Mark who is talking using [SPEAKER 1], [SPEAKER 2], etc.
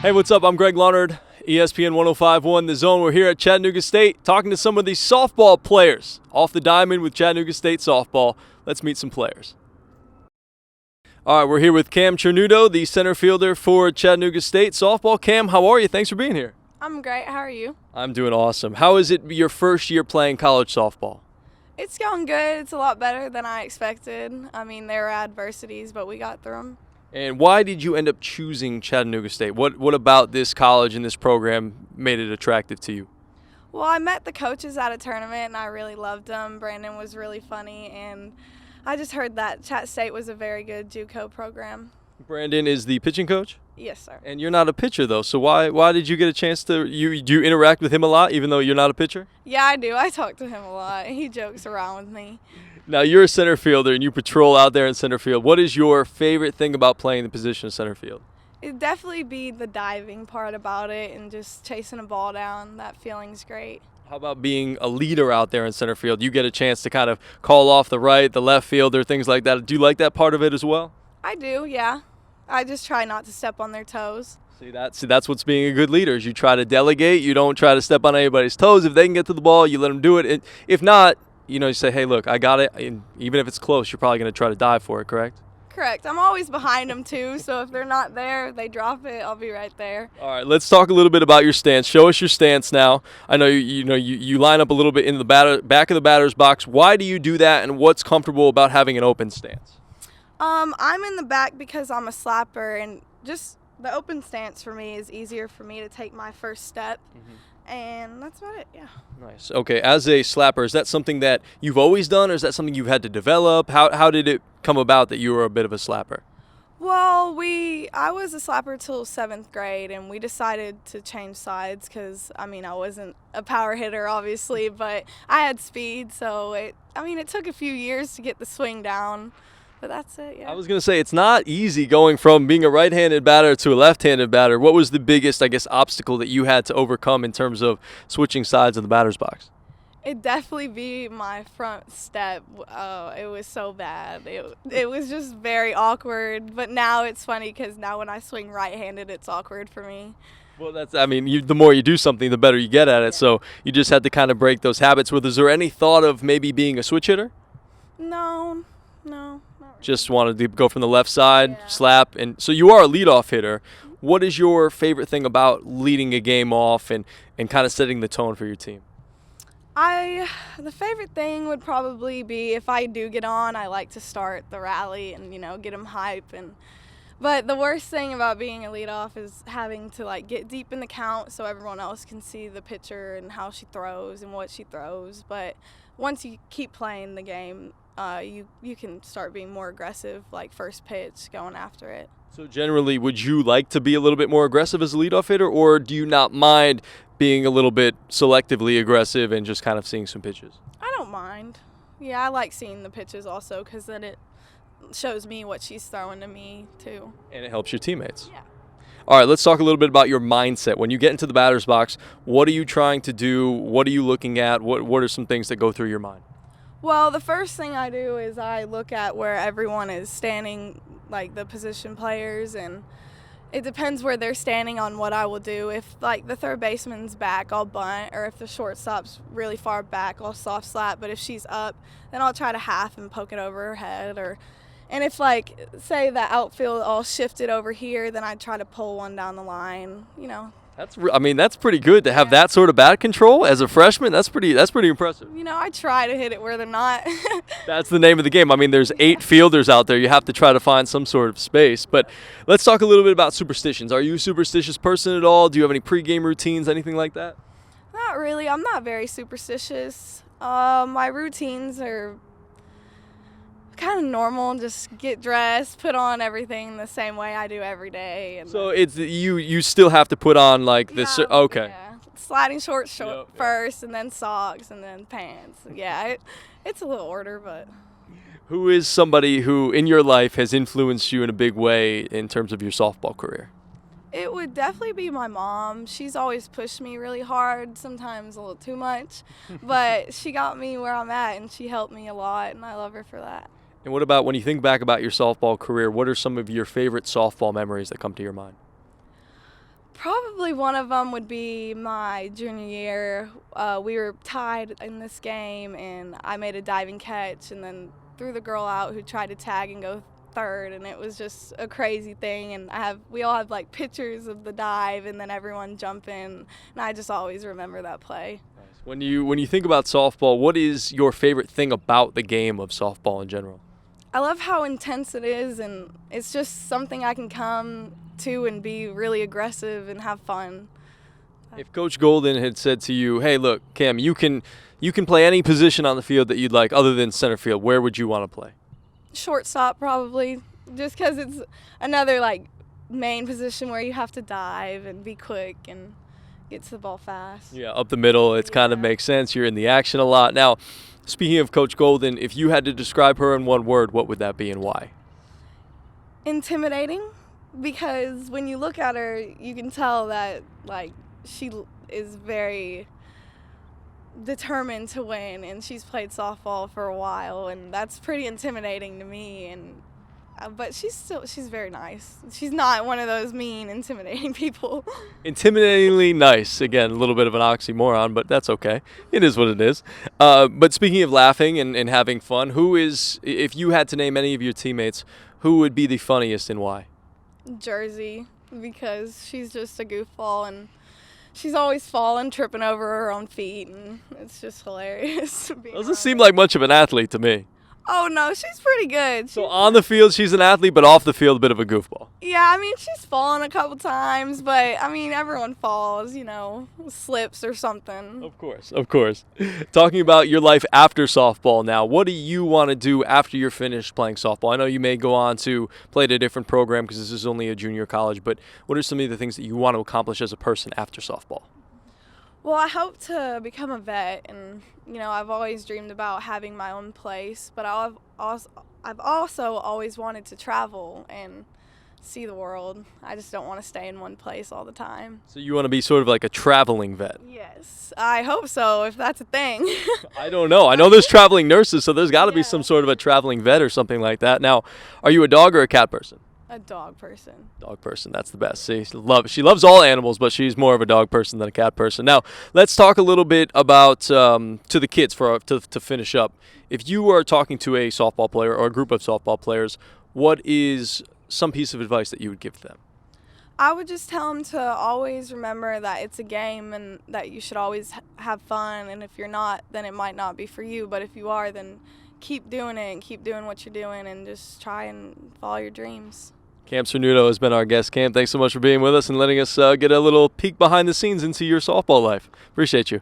[SPEAKER 1] Hey, what's up? I'm Greg Larnerd, ESPN 105.1 The Zone. We're here at Chattanooga State talking to some of these softball players. Off the diamond with Chattanooga State softball. Let's meet some players. All right, we're here with Cam Cernuto, the center fielder for Chattanooga State softball. Cam, how are you? Thanks for being here.
[SPEAKER 2] I'm great. How are you?
[SPEAKER 1] I'm doing awesome. How is it your first year playing college softball?
[SPEAKER 2] It's going good. It's a lot better than I expected. I mean, there were adversities, but we got through them.
[SPEAKER 1] And why did you end up choosing Chattanooga State? What about this college and this program made it attractive to you?
[SPEAKER 2] Well, I met the coaches at a tournament, and I really loved them. Brandon was really funny, and I just heard that Chat State was a very good JUCO program.
[SPEAKER 1] Brandon is the pitching coach?
[SPEAKER 2] Yes, sir.
[SPEAKER 1] And you're not a pitcher, though, so why did you get a chance to do you interact with him a lot, even though you're not a pitcher?
[SPEAKER 2] Yeah, I do. I talk to him a lot. He jokes around with me.
[SPEAKER 1] Now, you're a center fielder, and you patrol out there in center field. What is your favorite thing about playing the position of center field?
[SPEAKER 2] It'd definitely be the diving part about it and just chasing a ball down. That feeling's great.
[SPEAKER 1] How about being a leader out there in center field? You get a chance to kind of call off the right, the left fielder, things like that. Do you like that part of it as well?
[SPEAKER 2] I do, yeah. I just try not to step on their toes.
[SPEAKER 1] See, that's what's being a good leader is you try to delegate. You don't try to step on anybody's toes. If they can get to the ball, you let them do it. And if not, you say, hey, look, I got it. And even if it's close, you're probably going to try to dive for it, correct?
[SPEAKER 2] Correct. I'm always behind them, too, so if they're not there, they drop it, I'll be right there.
[SPEAKER 1] All right, let's talk a little bit about your stance. Show us your stance now. I know you line up a little bit in the back of the batter's box. Why do you do that, and what's comfortable about having an open stance?
[SPEAKER 2] I'm in the back because I'm a slapper, and just the open stance for me is easier for me to take my first step. And that's about it, yeah.
[SPEAKER 1] Nice. Okay, as a slapper, is that something that you've always done, or is that something you've had to develop? How did it come about that you were a bit of a slapper?
[SPEAKER 2] Well, I was a slapper till 7th grade, and we decided to change sides because, I wasn't a power hitter, obviously, but I had speed, so it took a few years to get the swing down. But that's it, yeah.
[SPEAKER 1] I was going to say, it's not easy going from being a right-handed batter to a left-handed batter. What was the biggest, obstacle that you had to overcome in terms of switching sides in the batter's box?
[SPEAKER 2] It'd definitely be my front step. It was so bad. It was just very awkward. But now it's funny because now when I swing right-handed, it's awkward for me.
[SPEAKER 1] Well, the more you do something, the better you get at it. Yeah. So you just had to kind of break those habits. Was there any thought of maybe being a switch hitter?
[SPEAKER 2] No.
[SPEAKER 1] Just wanted to go from the left side, slap. And so you are a leadoff hitter. What is your favorite thing about leading a game off and kind of setting the tone for your team?
[SPEAKER 2] The favorite thing would probably be if I do get on, I like to start the rally and, get them hype. But the worst thing about being a leadoff is having to, get deep in the count so everyone else can see the pitcher and how she throws and what she throws. But once you keep playing the game, you can start being more aggressive, first pitch, going after it.
[SPEAKER 1] So generally, would you like to be a little bit more aggressive as a leadoff hitter, or do you not mind being a little bit selectively aggressive and just kind of seeing some pitches?
[SPEAKER 2] I don't mind. Yeah, I like seeing the pitches also because then it shows me what she's throwing to me too.
[SPEAKER 1] And it helps your teammates.
[SPEAKER 2] Yeah.
[SPEAKER 1] All right, let's talk a little bit about your mindset. When you get into the batter's box, what are you trying to do? What are you looking at? What are some things that go through your mind?
[SPEAKER 2] Well, the first thing I do is I look at where everyone is standing, the position players, and it depends where they're standing on what I will do. If, the third baseman's back, I'll bunt, or if the shortstop's really far back, I'll soft slap. But if she's up, then I'll try to half and poke it over her head. And if, say the outfield all shifted over here, then I'd try to pull one down the line,
[SPEAKER 1] That's pretty good to have that sort of bat control as a freshman. That's pretty impressive.
[SPEAKER 2] I try to hit it where they're not.
[SPEAKER 1] That's the name of the game. There's 8 fielders out there. You have to try to find some sort of space. But let's talk a little bit about superstitions. Are you a superstitious person at all? Do you have any pregame routines, anything like that?
[SPEAKER 2] Not really. I'm not very superstitious. My routines are kind of normal. Just get dressed, put on everything the same way I do every day. And
[SPEAKER 1] so it's you still have to put on this. Okay.
[SPEAKER 2] Yeah. Sliding shorts first, and then socks, and then pants. Yeah, it's a little order, but.
[SPEAKER 1] Who is somebody who in your life has influenced you in a big way in terms of your softball career?
[SPEAKER 2] It would definitely be my mom. She's always pushed me really hard, sometimes a little too much, but she got me where I'm at, and she helped me a lot, and I love her for that.
[SPEAKER 1] And what about when you think back about your softball career, what are some of your favorite softball memories that come to your mind?
[SPEAKER 2] Probably one of them would be my junior year. We were tied in this game, and I made a diving catch and then threw the girl out who tried to tag and go third, and it was just a crazy thing. And we all have like pictures of the dive and then everyone jumping, and I just always remember that play.
[SPEAKER 1] When you think about softball, what is your favorite thing about the game of softball in general?
[SPEAKER 2] I love how intense it is, and it's just something I can come to and be really aggressive and have fun.
[SPEAKER 1] If Coach Golden had said to you, "Hey, look, Cam, you can play any position on the field that you'd like other than center field, where would you want to play?"
[SPEAKER 2] Shortstop, probably, just because it's another like main position where you have to dive and be quick and get to the ball fast.
[SPEAKER 1] Yeah, up the middle, it kind of makes sense. You're in the action a lot. Now, speaking of Coach Golden, if you had to describe her in one word, what would that be and why?
[SPEAKER 2] Intimidating, because when you look at her, you can tell that like she is very determined to win, and she's played softball for a while, and that's pretty intimidating to me. And but she's very nice. She's not one of those mean, intimidating people.
[SPEAKER 1] Intimidatingly nice. Again, a little bit of an oxymoron, but that's okay. It is what it is. But speaking of laughing and having fun, if you had to name any of your teammates, who would be the funniest and why?
[SPEAKER 2] Jersey, because she's just a goofball, and she's always falling, tripping over her own feet, and it's just hilarious.
[SPEAKER 1] Doesn't seem like much of an athlete to me.
[SPEAKER 2] Oh, no, she's pretty good.
[SPEAKER 1] So on the field, she's an athlete, but off the field, a bit of a goofball.
[SPEAKER 2] Yeah, I mean, she's fallen a couple times, but, I mean, everyone falls, slips or something.
[SPEAKER 1] Of course, of course. Talking about your life after softball now, what do you want to do after you're finished playing softball? I know you may go on to play at a different program because this is only a junior college, but what are some of the things that you want to accomplish as a person after softball?
[SPEAKER 2] Well, I hope to become a vet, and I've always dreamed about having my own place, but I've also always wanted to travel and see the world. I just don't want to stay in one place all the time.
[SPEAKER 1] So you want to be sort of like a traveling vet?
[SPEAKER 2] Yes, I hope so, if that's a thing.
[SPEAKER 1] I don't know. I know there's traveling nurses, so there's got to be some sort of a traveling vet or something like that. Now, are you a dog or a cat person?
[SPEAKER 2] A dog person.
[SPEAKER 1] Dog person, that's the best. See, she loves all animals, but she's more of a dog person than a cat person. Now, let's talk a little bit about to the kids to finish up. If you are talking to a softball player or a group of softball players, what is some piece of advice that you would give them?
[SPEAKER 2] I would just tell them to always remember that it's a game and that you should always have fun. And if you're not, then it might not be for you. But if you are, then keep doing it and keep doing what you're doing and just try and follow your dreams.
[SPEAKER 1] Cam Cernuto has been our guest. Cam, thanks so much for being with us and letting us get a little peek behind the scenes into your softball life. Appreciate you.